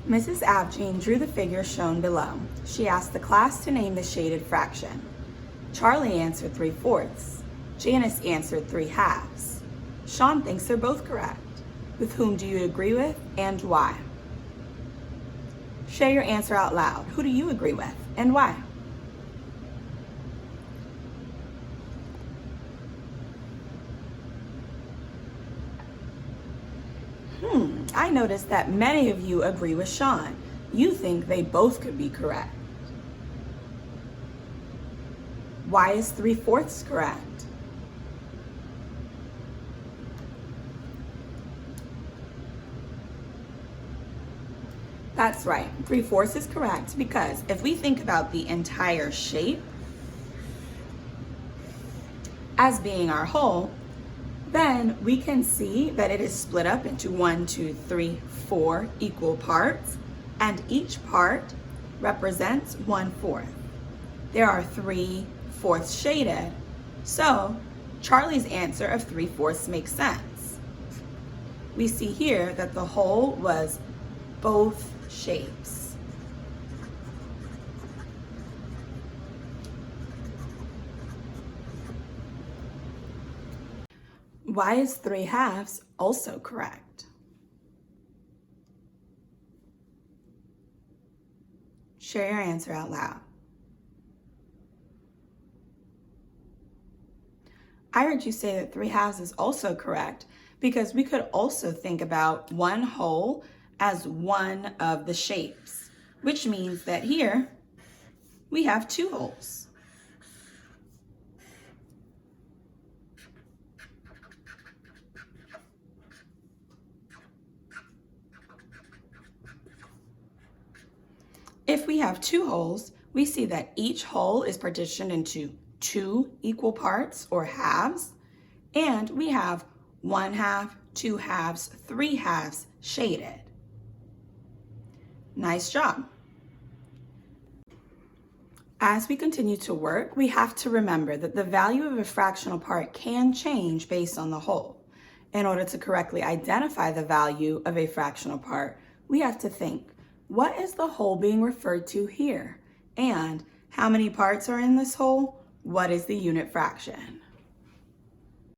Mrs. Avjean drew the figure shown below. She asked the class to name the shaded fraction. Charlie answered 3/4. Janice answered 3/2. Sean thinks they're both correct. With whom do you agree with and why? Share your answer out loud. Who do you agree with and why? I noticed that many of you agree with Sean. You think they both could be correct. Why is 3/4 correct? That's right, 3/4 is correct because if we think about the entire shape as being our whole, then we can see that it is split up into 1, 2, 3, 4 equal parts, and each part represents 1/4. There are 3/4 shaded, so Charlie's answer of 3/4 makes sense. We see here that the whole was both shapes. Why is 3/2 also correct? Share your answer out loud. I heard you say that 3/2 is also correct because we could also think about one whole as one of the shapes, which means that here we have two wholes. If we have two wholes, we see that each whole is partitioned into 2 equal parts or halves, and we have 1/2, 2/2, 3/2 shaded. Nice job. As we continue to work, we have to remember that the value of a fractional part can change based on the whole. In order to correctly identify the value of a fractional part, we have to think, what is the whole being referred to here? And how many parts are in this whole? What is the unit fraction?